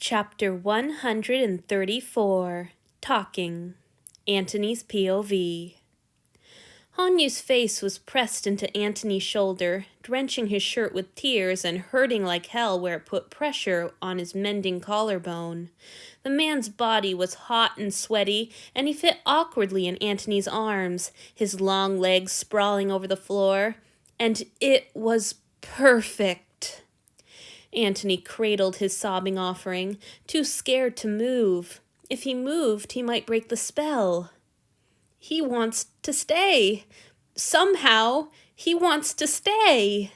Chapter 134, Talking, Antony's POV. Hanyu's face was pressed into Antony's shoulder, drenching his shirt with tears and hurting like hell where it put pressure on his mending collarbone. The man's body was hot and sweaty, and he fit awkwardly in Antony's arms, his long legs sprawling over the floor, and it was perfect. Antony cradled his sobbing offering, too scared to move. If he moved, he might break the spell. He wants to stay. Somehow, he wants to stay.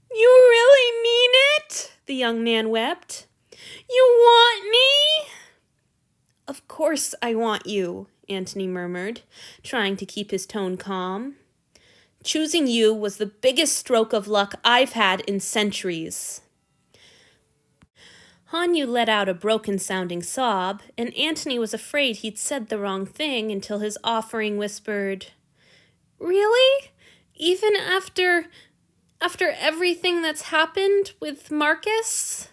You really mean it? The young man wept. You want me? Of course I want you, Antony murmured, trying to keep his tone calm. Choosing you was the biggest stroke of luck I've had in centuries. Hanyu let out a broken-sounding sob, and Antony was afraid he'd said the wrong thing until his offering whispered, Really? Even after everything that's happened with Marcus?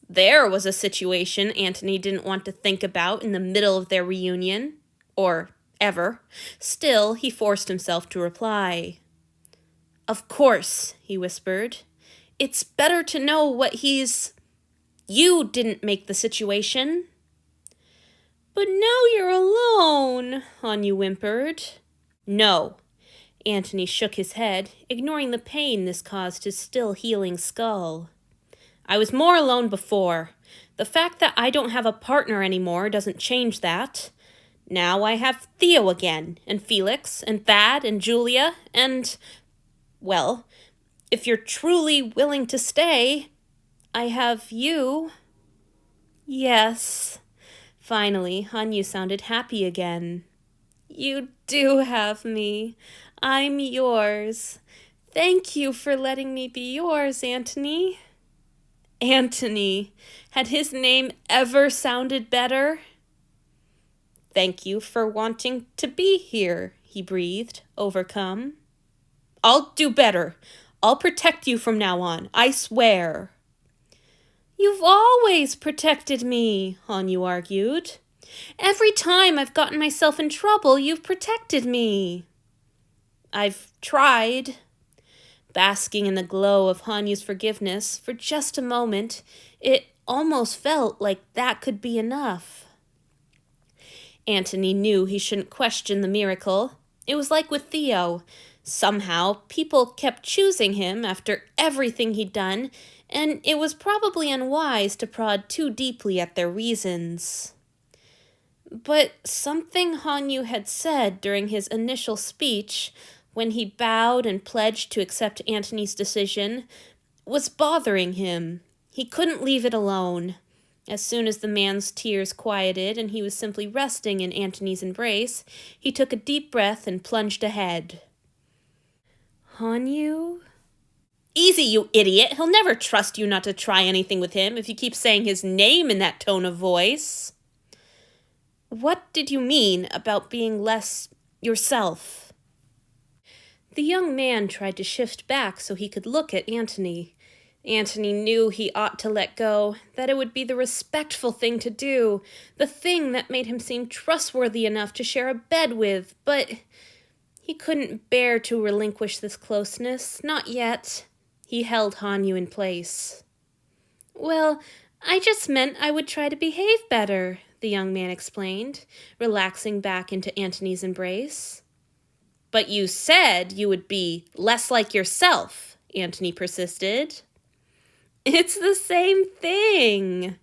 There was a situation Antony didn't want to think about in the middle of their reunion. Or ever. Still, he forced himself to reply. Of course, he whispered. It's better to know what he's... You didn't make the situation. But now you're alone, Hanyu whimpered. No. Antony shook his head, ignoring the pain this caused his still healing skull. I was more alone before. The fact that I don't have a partner anymore doesn't change that. Now I have Theo again, and Felix, and Thad, and Julia, and... Well, if you're truly willing to stay... I have you. Yes. Finally, Hanyu sounded happy again. You do have me. I'm yours. Thank you for letting me be yours, Antony. Antony. Had his name ever sounded better? Thank you for wanting to be here, he breathed, overcome. I'll do better. I'll protect you from now on, I swear. You've always protected me, Hanyu argued. Every time I've gotten myself in trouble, you've protected me. I've tried. Basking in the glow of Hanyu's forgiveness, for just a moment, it almost felt like that could be enough. Antony knew he shouldn't question the miracle. It was like with Theo. Somehow, people kept choosing him after everything he'd done, and it was probably unwise to prod too deeply at their reasons. But something Hanyu had said during his initial speech, when he bowed and pledged to accept Antony's decision, was bothering him. He couldn't leave it alone. As soon as the man's tears quieted and he was simply resting in Antony's embrace, he took a deep breath and plunged ahead. Hanyu? Easy, you idiot. He'll never trust you not to try anything with him if you keep saying his name in that tone of voice. What did you mean about being less yourself? The young man tried to shift back so he could look at Antony. Antony knew he ought to let go, that it would be the respectful thing to do, the thing that made him seem trustworthy enough to share a bed with, but he couldn't bear to relinquish this closeness, not yet. He held Hanyu in place. Well, I just meant I would try to behave better, the young man explained, relaxing back into Antony's embrace. But you said you would be less like yourself, Antony persisted. It's the same thing.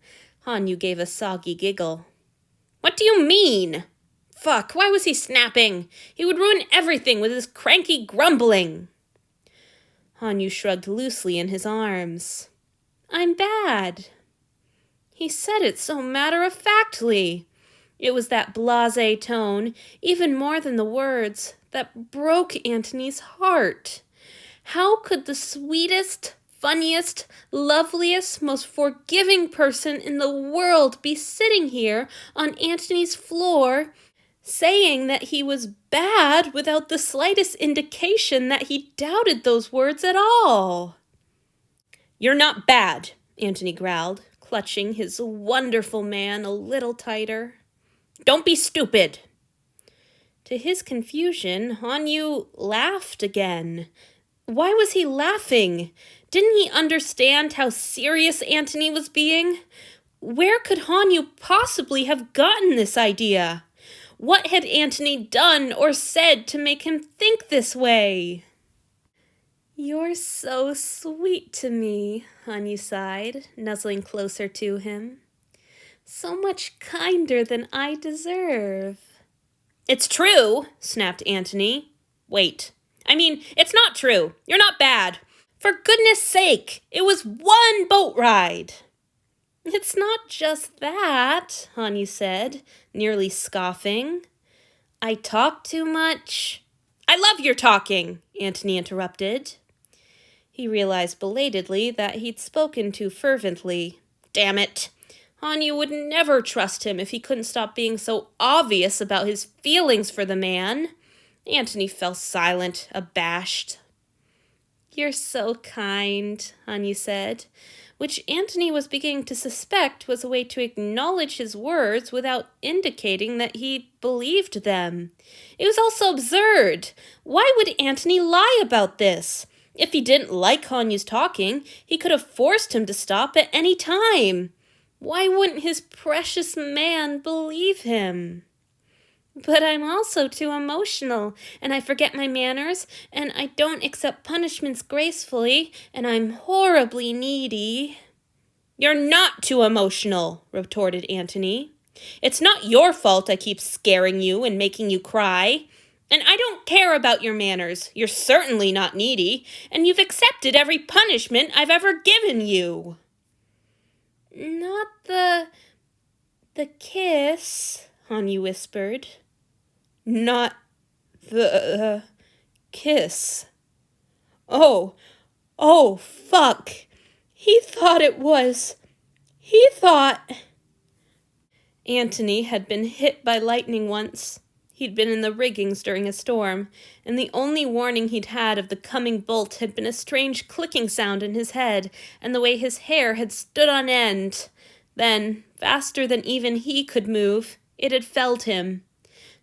Hanyu gave a soggy giggle. What do you mean? Fuck, why was he snapping? He would ruin everything with his cranky grumbling. Hanyu shrugged loosely in his arms. I'm bad. He said it so matter-of-factly. It was that blasé tone, even more than the words, that broke Antony's heart. How could the sweetest, funniest, loveliest, most forgiving person in the world be sitting here on Antony's floor saying that he was bad without the slightest indication that he doubted those words at all? You're not bad, Antony growled, clutching his wonderful man a little tighter. "Don't be stupid." To his confusion, Hanyu laughed again. Why was he laughing? Didn't he understand how serious Antony was being? Where could Hanyu possibly have gotten this idea? What had Antony done or said to make him think this way? "You're so sweet to me," Hanyu sighed, nuzzling closer to him. "So much kinder than I deserve." "It's true," snapped Antony. "Wait. It's not true. You're not bad. For goodness sake, it was one boat ride." "It's not just that," Hanyu said, nearly scoffing. "I talk too much." "I love your talking," Antony interrupted. He realized belatedly that he'd spoken too fervently. Damn it. Hanyu would never trust him if he couldn't stop being so obvious about his feelings for the man. Antony fell silent, abashed. "You're so kind," Hanyu said, which Antony was beginning to suspect was a way to acknowledge his words without indicating that he believed them. It was also absurd. Why would Antony lie about this? If he didn't like Hanyu's talking, he could have forced him to stop at any time. Why wouldn't his precious man believe him? "But I'm also too emotional, and I forget my manners, and I don't accept punishments gracefully, and I'm horribly needy." "You're not too emotional," retorted Antony. "It's not your fault I keep scaring you and making you cry. And I don't care about your manners. You're certainly not needy, and you've accepted every punishment I've ever given you." "Not the kiss," Hanyu whispered. "Not the kiss. Oh, fuck. He thought... Antony had been hit by lightning once. He'd been in the riggings during a storm, and the only warning he'd had of the coming bolt had been a strange clicking sound in his head, and the way his hair had stood on end. Then, faster than even he could move, it had felled him.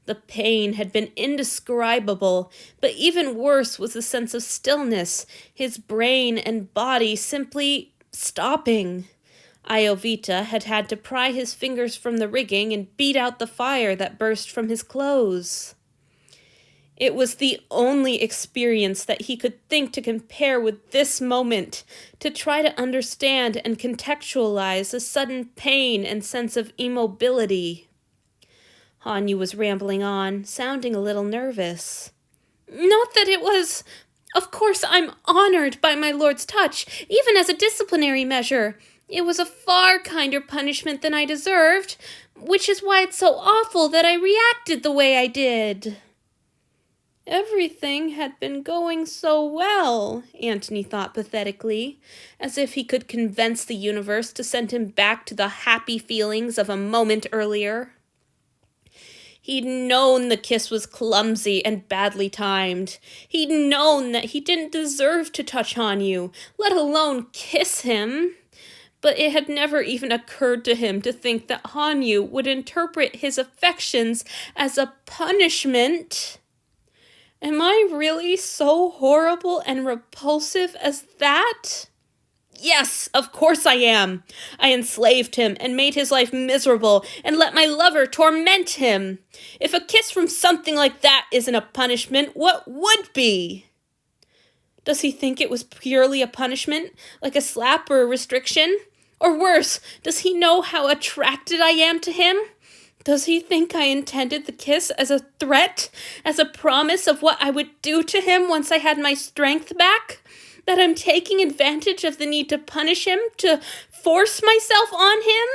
The pain had been indescribable, but even worse was the sense of stillness, his brain and body simply stopping. Iovita had had to pry his fingers from the rigging and beat out the fire that burst from his clothes. It was the only experience that he could think to compare with this moment, to try to understand and contextualize the sudden pain and sense of immobility. Hanyu was rambling on, sounding a little nervous. "Not that it was... Of course, I'm honored by my lord's touch, even as a disciplinary measure. It was a far kinder punishment than I deserved, which is why it's so awful that I reacted the way I did." Everything had been going so well, Antony thought pathetically, as if he could convince the universe to send him back to the happy feelings of a moment earlier. He'd known the kiss was clumsy and badly timed. He'd known that he didn't deserve to touch Hanyu, let alone kiss him. But it had never even occurred to him to think that Hanyu would interpret his affections as a punishment. Am I really so horrible and repulsive as that? Yes, of course I am. I enslaved him and made his life miserable and let my lover torment him. If a kiss from something like that isn't a punishment, what would be? Does he think it was purely a punishment, like a slap or a restriction? Or worse, does he know how attracted I am to him? Does he think I intended the kiss as a threat, as a promise of what I would do to him once I had my strength back? That I'm taking advantage of the need to punish him, to force myself on him?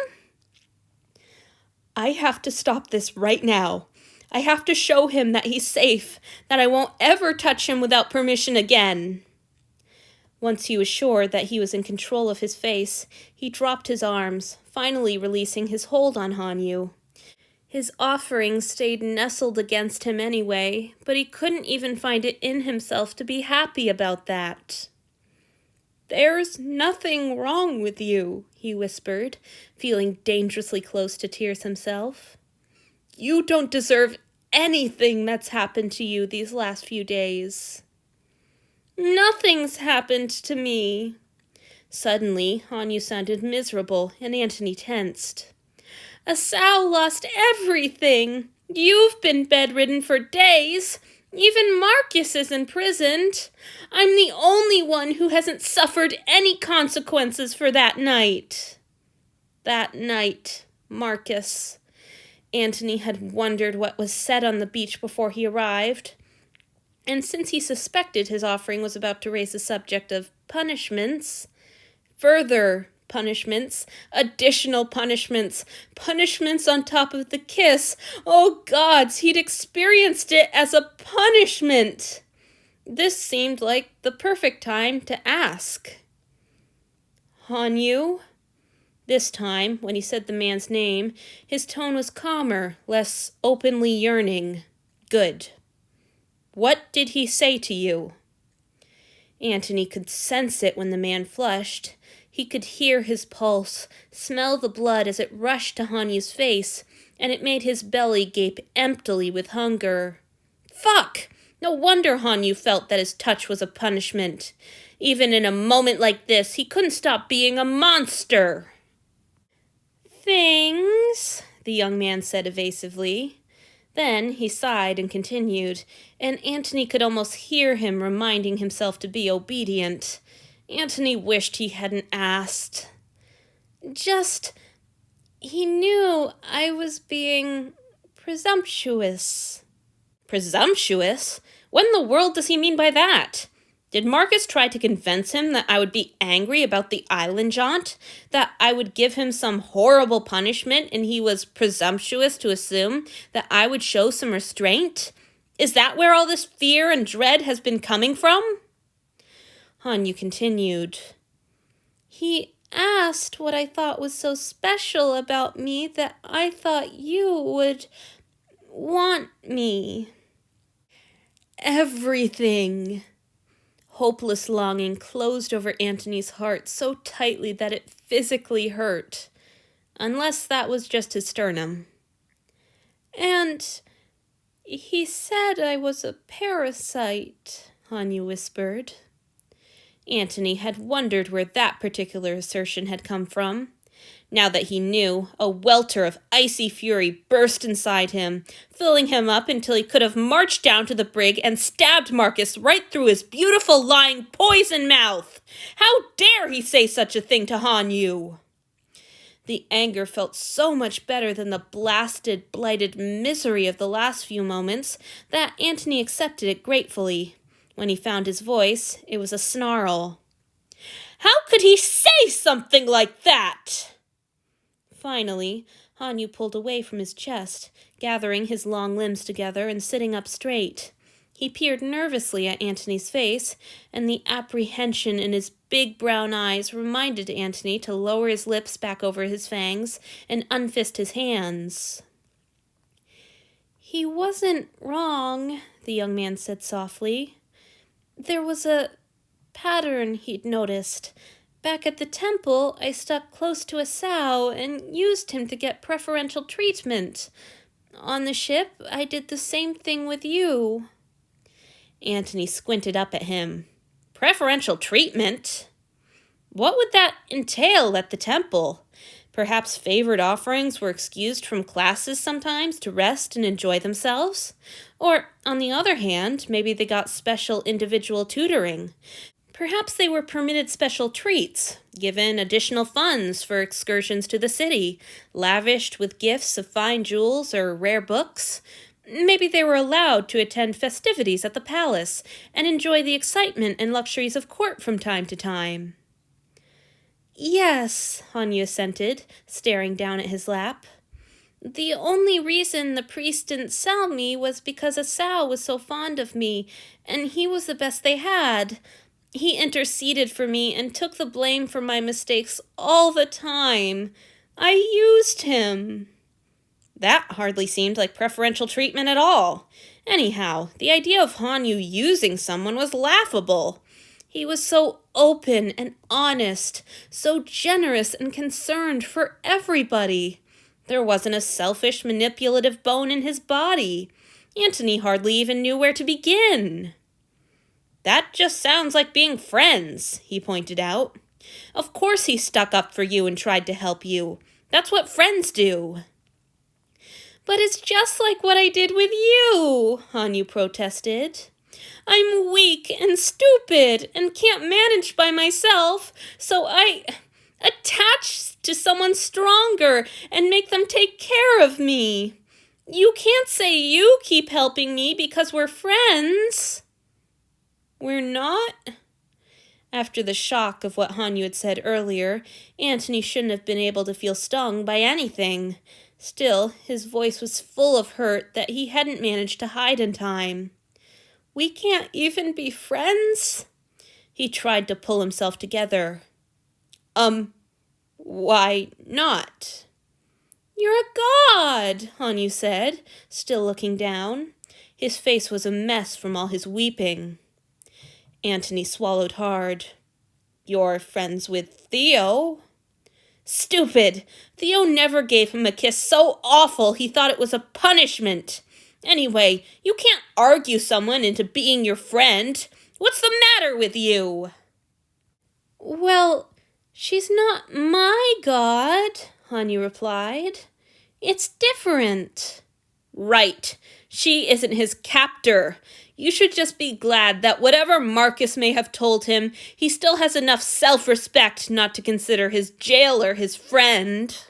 I have to stop this right now. I have to show him that he's safe, that I won't ever touch him without permission again. Once he was sure that he was in control of his face, he dropped his arms, finally releasing his hold on Hanyu. His offering stayed nestled against him anyway, but he couldn't even find it in himself to be happy about that. There's nothing wrong with you, he whispered, feeling dangerously close to tears himself. You don't deserve anything that's happened to you these last few days. Nothing's happened to me. Suddenly, Hanyu sounded miserable, and Antony tensed. Asao lost everything. You've been bedridden for days. Even Marcus is imprisoned. I'm the only one who hasn't suffered any consequences for that night. That night, Marcus. Antony had wondered what was said on the beach before he arrived, and since he suspected his offering was about to raise the subject of punishments, further punishments, additional punishments, punishments on top of the kiss. Oh gods, he'd experienced it as a punishment. This seemed like the perfect time to ask. Hanyu? This time, when he said the man's name, his tone was calmer, less openly yearning. Good. What did he say to you? Antony could sense it when the man flushed. He could hear his pulse, smell the blood as it rushed to Hanyu's face, and it made his belly gape emptily with hunger. Fuck! No wonder Hanyu felt that his touch was a punishment. Even in a moment like this, he couldn't stop being a monster. Things, the young man said evasively. Then he sighed and continued, and Antony could almost hear him reminding himself to be obedient. Antony wished he hadn't asked. He knew I was being presumptuous. Presumptuous? What in the world does he mean by that? Did Marcus try to convince him that I would be angry about the island jaunt? That I would give him some horrible punishment and he was presumptuous to assume that I would show some restraint? Is that where all this fear and dread has been coming from? Hanyu continued. He asked what I thought was so special about me that I thought you would want me. Everything. Hopeless longing closed over Antony's heart so tightly that it physically hurt, unless that was just his sternum. And he said I was a parasite, Hanyu whispered. Antony had wondered where that particular assertion had come from. Now that he knew, a welter of icy fury burst inside him, filling him up until he could have marched down to the brig and stabbed Marcus right through his beautiful, lying poison mouth. How dare he say such a thing to Hanyu? The anger felt so much better than the blasted, blighted misery of the last few moments that Antony accepted it gratefully. When he found his voice, it was a snarl. How could he say something like that? Finally, Hanyu pulled away from his chest, gathering his long limbs together and sitting up straight. He peered nervously at Antony's face, and the apprehension in his big brown eyes reminded Antony to lower his lips back over his fangs and unfist his hands. He wasn't wrong, the young man said softly. There was a pattern he'd noticed. Back at the temple, I stuck close to Asao and used him to get preferential treatment. On the ship, I did the same thing with you. Antony squinted up at him. Preferential treatment? What would that entail at the temple? Perhaps favored offerings were excused from classes sometimes to rest and enjoy themselves? Or, on the other hand, maybe they got special individual tutoring. Perhaps they were permitted special treats, given additional funds for excursions to the city, lavished with gifts of fine jewels or rare books. Maybe they were allowed to attend festivities at the palace and enjoy the excitement and luxuries of court from time to time. Yes, Hanyu assented, staring down at his lap. The only reason the priest didn't sell me was because Asao was so fond of me, and he was the best they had. He interceded for me and took the blame for my mistakes all the time. I used him. That hardly seemed like preferential treatment at all. Anyhow, the idea of Hanyu using someone was laughable. He was so open and honest, so generous and concerned for everybody. There wasn't a selfish, manipulative bone in his body. Antony hardly even knew where to begin. That just sounds like being friends, he pointed out. Of course he stuck up for you and tried to help you. That's what friends do. But it's just like what I did with you, Hanyu protested. I'm weak and stupid and can't manage by myself, so I attach to someone stronger and make them take care of me. You can't say you keep helping me because we're friends. We're not? After the shock of what Hanyu had said earlier, Antony shouldn't have been able to feel stung by anything. Still, his voice was full of hurt that he hadn't managed to hide in time. We can't even be friends? He tried to pull himself together. Why not? You're a god, Hanyu said, still looking down. His face was a mess from all his weeping. Antony swallowed hard. You're friends with Theo? Stupid! Theo never gave him a kiss so awful he thought it was a punishment. Anyway, you can't argue someone into being your friend. What's the matter with you? Well, she's not my god, Hanyu replied. It's different. Right. She isn't his captor. You should just be glad that whatever Marcus may have told him, he still has enough self-respect not to consider his jailer his friend.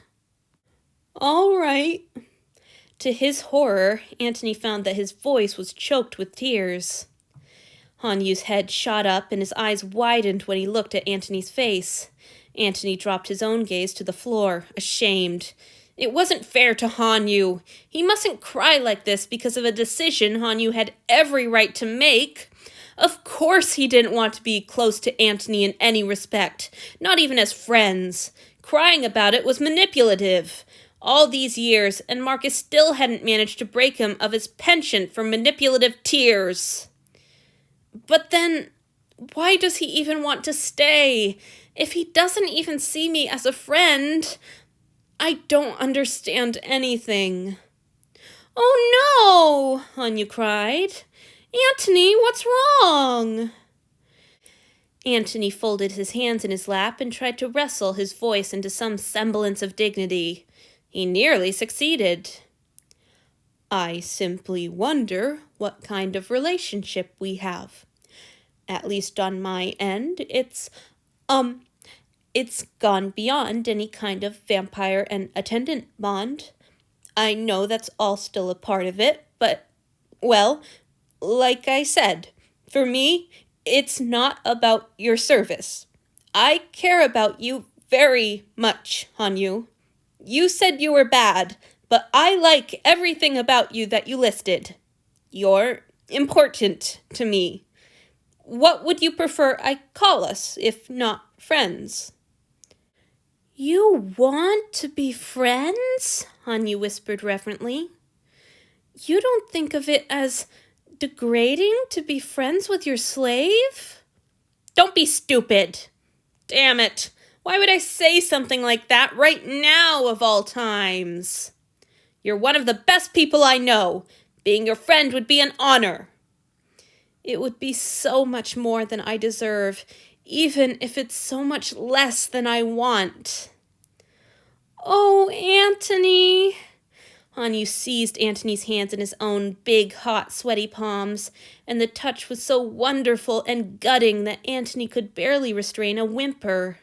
All right. To his horror, Antony found that his voice was choked with tears. Hanyu's head shot up and his eyes widened when he looked at Antony's face. Antony dropped his own gaze to the floor, ashamed. It wasn't fair to Hanyu. He mustn't cry like this because of a decision Hanyu had every right to make. Of course he didn't want to be close to Antony in any respect, not even as friends. Crying about it was manipulative. All these years, and Marcus still hadn't managed to break him of his penchant for manipulative tears. But then, why does he even want to stay? If he doesn't even see me as a friend, I don't understand anything. Oh no, Hanyu cried. Antony, what's wrong? Antony folded his hands in his lap and tried to wrestle his voice into some semblance of dignity. He nearly succeeded. I simply wonder what kind of relationship we have. At least on my end, it's gone beyond any kind of vampire and attendant bond. I know that's all still a part of it, but, well, like I said, for me, it's not about your service. I care about you very much, Hanyu. You said you were bad, but I like everything about you that you listed. You're important to me. What would you prefer I call us, if not friends? You want to be friends? Hanyu whispered reverently. You don't think of it as degrading to be friends with your slave? Don't be stupid. Damn it. Why would I say something like that right now of all times? You're one of the best people I know. Being your friend would be an honor. It would be so much more than I deserve, even if it's so much less than I want. Oh, Antony. Hanyu seized Antony's hands in his own big, hot, sweaty palms, and the touch was so wonderful and gutting that Antony could barely restrain a whimper.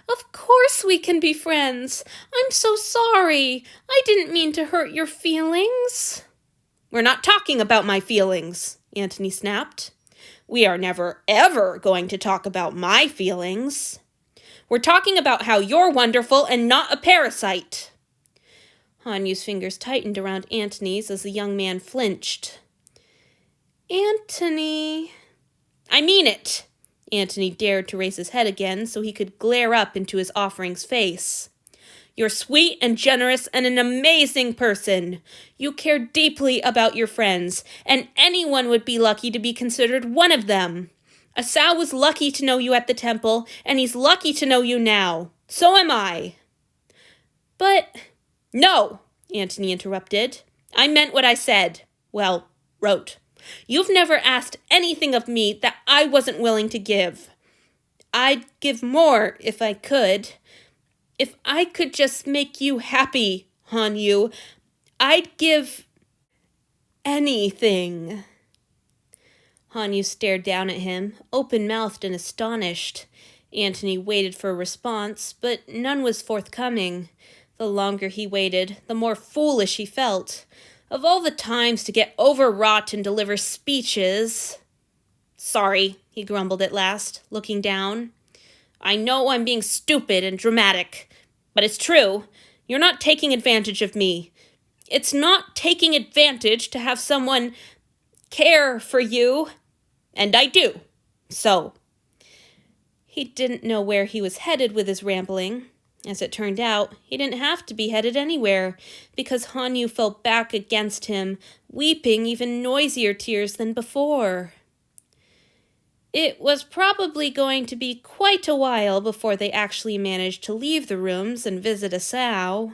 Of course we can be friends. I'm so sorry. I didn't mean to hurt your feelings. We're not talking about my feelings, Antony snapped. We are never, ever going to talk about my feelings. We're talking about how you're wonderful and not a parasite. Hanyu's fingers tightened around Antony's as the young man flinched. Antony. I mean it. Antony dared to raise his head again so he could glare up into his offering's face. You're sweet and generous and an amazing person. You care deeply about your friends, and anyone would be lucky to be considered one of them. Asao was lucky to know you at the temple, and he's lucky to know you now. So am I. But, no, Antony interrupted. I meant what I said. Well, wrote. You've never asked anything of me that I wasn't willing to give. I'd give more if I could. If I could just make you happy, Hanyu, I'd give anything. Hanyu stared down at him, open-mouthed and astonished. Antony waited for a response, but none was forthcoming. The longer he waited, the more foolish he felt. Of all the times to get overwrought and deliver speeches... Sorry, he grumbled at last, looking down. I know I'm being stupid and dramatic, but it's true. You're not taking advantage of me. It's not taking advantage to have someone care for you. And I do. So. He didn't know where he was headed with his rambling. As it turned out, he didn't have to be headed anywhere, because Hanyu fell back against him, weeping even noisier tears than before. It was probably going to be quite a while before they actually managed to leave the rooms and visit Asao.